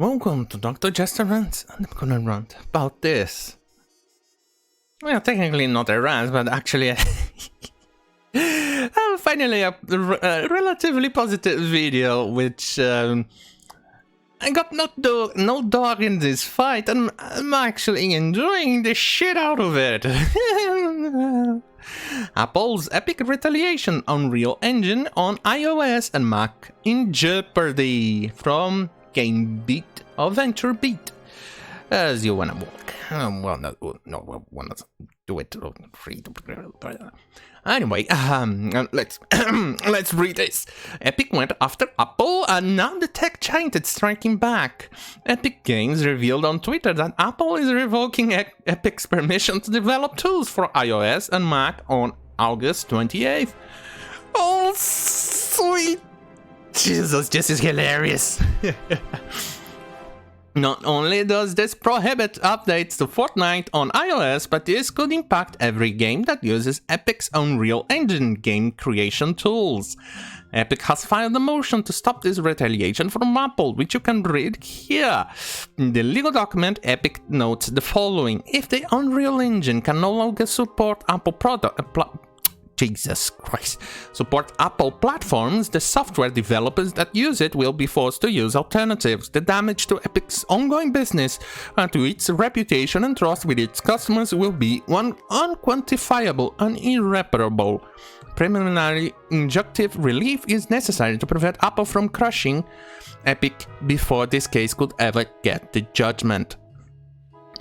Welcome to Dr. Jester Rants, and I'm gonna rant about this. Well, technically not a rant, but actually finally a relatively positive video, which I got no dog in this fight, and I'm actually enjoying the shit out of it. Apple's epic retaliation Unreal Engine on iOS and Mac in jeopardy, from Game Beat or Venture Beat, as you wanna walk. Wanna do it free. Anyway, let's read this. Epic went after Apple, and now the tech giant is striking back. Epic Games revealed on Twitter that Apple is revoking Epic's permission to develop tools for iOS and Mac on August 28th. Oh, sweet Jesus, this is hilarious. Not only does this prohibit updates to Fortnite on iOS, but this could impact every game that uses Epic's Unreal Engine game creation tools. Epic has filed a motion to stop this retaliation from Apple, which you can read here. In the legal document, Epic notes the following: if the Unreal Engine can no longer support Apple support Apple platforms, the software developers that use it will be forced to use alternatives. The damage to Epic's ongoing business and to its reputation and trust with its customers will be unquantifiable and irreparable. Preliminary injunctive relief is necessary to prevent Apple from crushing Epic before this case could ever get the judgment.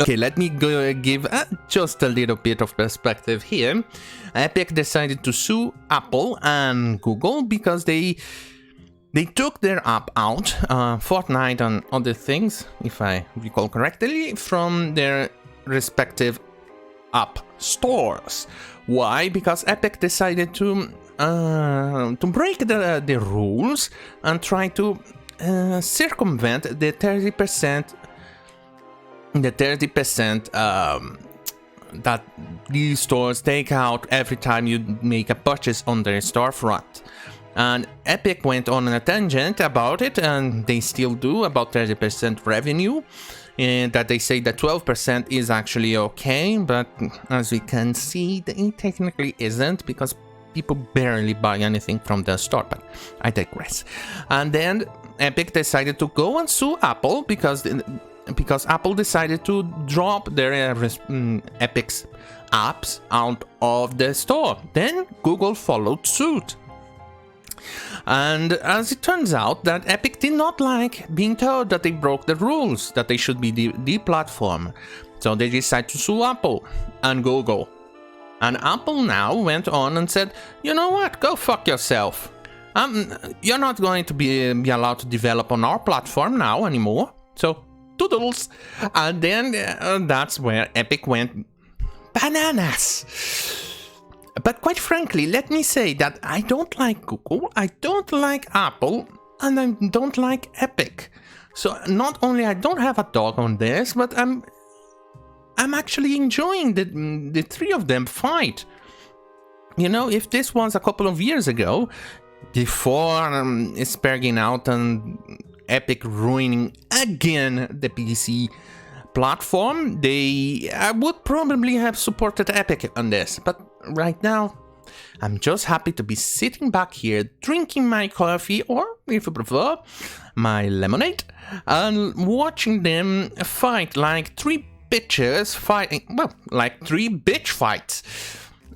Okay, let me give just a little bit of perspective here. Epic decided to sue Apple and Google because they took their app out, Fortnite and other things, if I recall correctly, from their respective app stores. Why? Because Epic decided to break the rules and try to circumvent the 30% that these stores take out every time you make a purchase on their storefront. And Epic went on a tangent about it, and they still do, about 30% revenue, and that they say that 12% is actually okay, but as we can see, it technically isn't, because people barely buy anything from the store, but I digress. And then Epic decided to go and sue Apple because Apple decided to drop their Epic's apps out of the store. Then Google followed suit. And as it turns out, that Epic did not like being told that they broke the rules, that they should be deplatformed. So they decided to sue Apple and Google. And Apple now went on and said, you know what, go fuck yourself. You're not going to be allowed to develop on our platform now anymore. So toodles. And then that's where Epic went bananas. But quite frankly, let me say that I don't like Google, I don't like Apple, and I don't like Epic. So not only I don't have a dog on this, but I'm actually enjoying the three of them fight. You know, if this was a couple of years ago, before sparking out and Epic ruining again the PC platform, I would probably have supported Epic on this. But right now, I'm just happy to be sitting back here, drinking my coffee, or if you prefer, my lemonade, and watching them fight like three bitches fighting, well, like three bitch fights.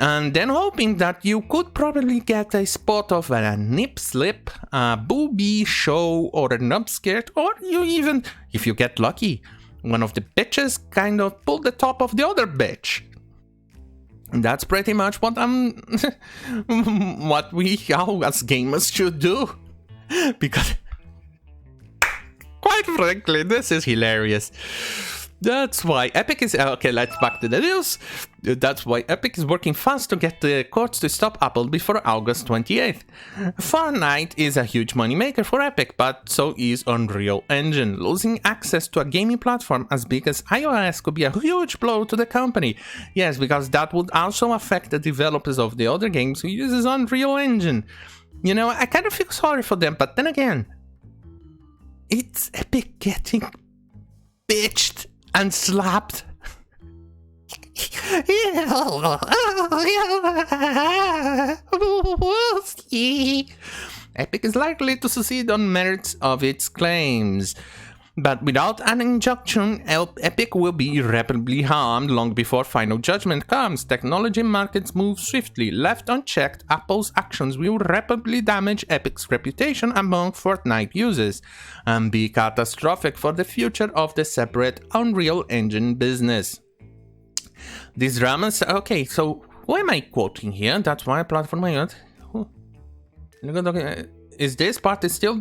And then hoping that you could probably get a spot of a nip slip, a booby show, or a nub skirt, or you even, if you get lucky, one of the bitches kind of pull the top of the other bitch. And that's pretty much what what we all as gamers should do. Because, quite frankly, this is hilarious. That's why Epic is... Okay, let's back to the news. That's why Epic is working fast to get the courts to stop Apple before August 28th. Fortnite is a huge moneymaker for Epic, but so is Unreal Engine. Losing access to a gaming platform as big as iOS could be a huge blow to the company. Yes, because that would also affect the developers of the other games who uses Unreal Engine. You know, I kind of feel sorry for them, but then again, It's Epic getting bitched and slapped. We'll see. Epic is likely to succeed on merits of its claims. But without an injunction, Epic will be irreparably harmed long before final judgment comes. Technology markets move swiftly. Left unchecked, Apple's actions will irreparably damage Epic's reputation among Fortnite users and be catastrophic for the future of the separate Unreal Engine business. These dramas... Okay, so who am I quoting here? That's why platform I got. Is this part still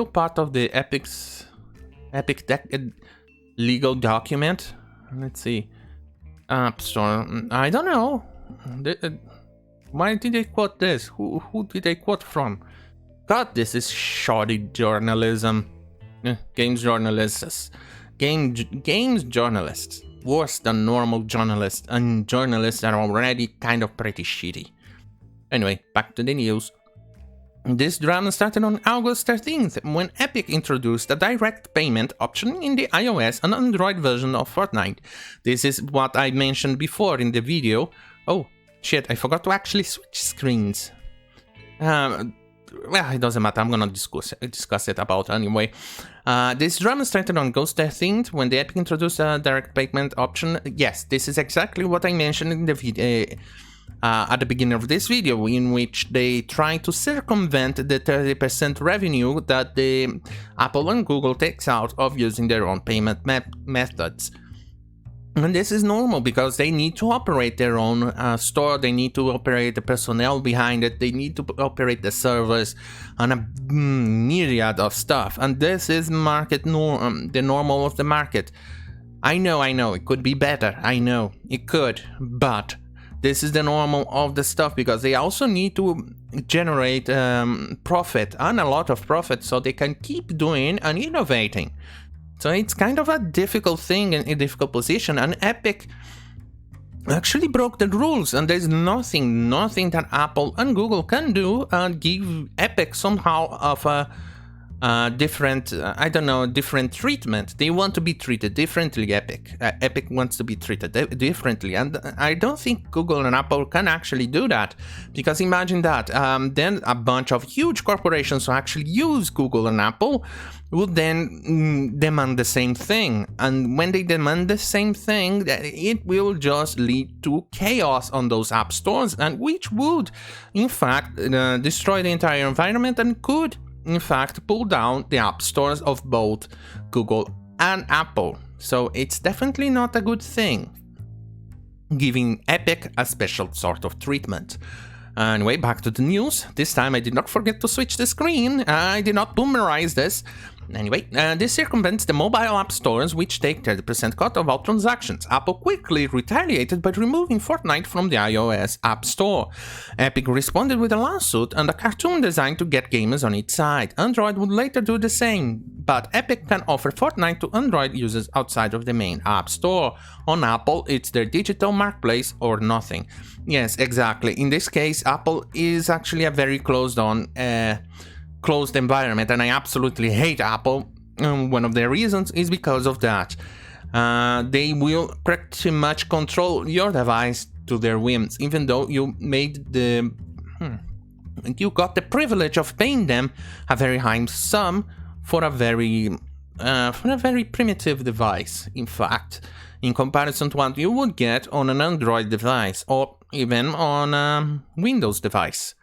part of the Epic legal document? Let's see. App Store. I don't know. Why did they quote this? Who did they quote from? God, this is shoddy journalism. Games journalists. Games journalists. Worse than normal journalists. And journalists are already kind of pretty shitty. Anyway, back to the news. This drama started on August 13th, when Epic introduced a direct payment option in the iOS and Android version of Fortnite. This is what I mentioned before in the video. Oh, shit, I forgot to actually switch screens. Well, it doesn't matter, I'm gonna discuss it about anyway. This drama started on August 13th, when the Epic introduced a direct payment option. Yes, this is exactly what I mentioned in the video. At the beginning of this video, in which they try to circumvent the 30% revenue that the Apple and Google takes out of using their own payment methods. And this is normal because they need to operate their own store, they need to operate the personnel behind it, they need to operate the servers, and a myriad of stuff. And this is market the normal of the market. I know, it could be better, I know, it could, but this is the normal of the stuff because they also need to generate profit, and a lot of profit, so they can keep doing and innovating. So it's kind of a difficult thing and a difficult position, and Epic actually broke the rules, and there's nothing that Apple and Google can do and give Epic somehow of a different, different treatment. They want to be treated differently, Epic. Epic wants to be treated differently, and I don't think Google and Apple can actually do that, because imagine that, then a bunch of huge corporations who actually use Google and Apple would then demand the same thing, and when they demand the same thing, it will just lead to chaos on those app stores, and which would, in fact, destroy the entire environment and could in fact pull down the app stores of both Google and Apple. So it's definitely not a good thing, giving Epic a special sort of treatment. Anyway, back to the news. This time I did not forget to switch the screen. I did not boomerize this. Anyway, this circumvents the mobile app stores, which take 30% cut of all transactions. Apple quickly retaliated by removing Fortnite from the iOS App Store. Epic responded with a lawsuit and a cartoon designed to get gamers on its side. Android would later do the same, but Epic can offer Fortnite to Android users outside of the main App Store. On Apple, it's their digital marketplace or nothing. Yes, exactly. In this case, Apple is actually a very closed environment, and I absolutely hate Apple. One of the reasons is because of that. They will pretty much control your device to their whims, even though you made you got the privilege of paying them a very high sum for a very primitive device, in fact, in comparison to what you would get on an Android device or even on a Windows device.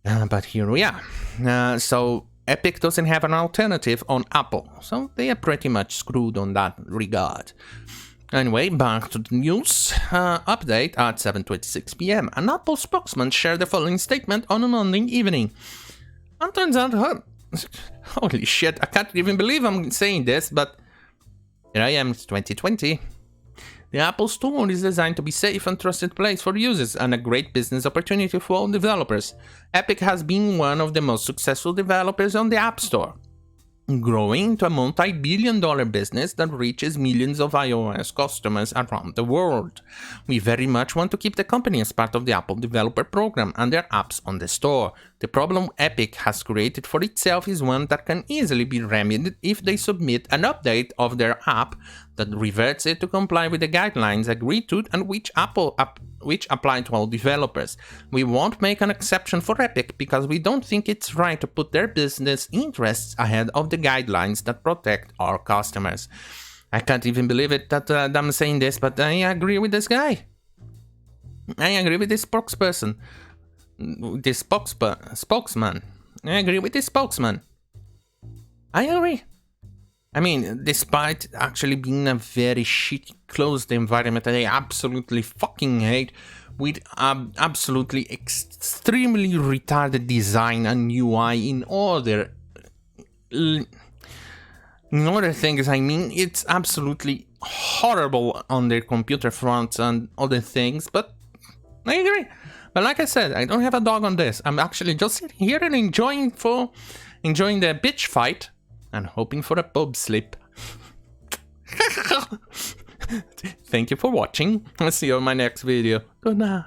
But here we are. So Epic doesn't have an alternative on Apple, so they are pretty much screwed on that regard. Anyway, back to the news. Update at 7:26 p.m. An Apple spokesman shared the following statement on a Monday evening. And turns out, holy shit, I can't even believe I'm saying this, but here I am, it's 2020. The Apple Store is designed to be a safe and trusted place for users and a great business opportunity for all developers. Epic has been one of the most successful developers on the App Store, growing to a multi-billion-dollar business that reaches millions of iOS customers around the world. We very much want to keep the company as part of the Apple Developer Program and their apps on the store. The problem Epic has created for itself is one that can easily be remedied if they submit an update of their app that reverts it to comply with the guidelines agreed to and which apply to all developers. We won't make an exception for Epic because we don't think it's right to put their business interests ahead of the guidelines that protect our customers. I can't even believe it that I'm saying this, but I agree with this guy. I agree with this spokesperson. This spokesman. I agree with this spokesman. I agree. I mean, despite actually being a very shitty closed environment that I absolutely fucking hate, with absolutely extremely retarded design and UI in other things, I mean, it's absolutely horrible on their computer fronts and other things, but I agree. But like I said, I don't have a dog on this. I'm actually just sitting here and enjoying the bitch fight and hoping for a pub slip. Thank you for watching. I'll see you on my next video. Good night.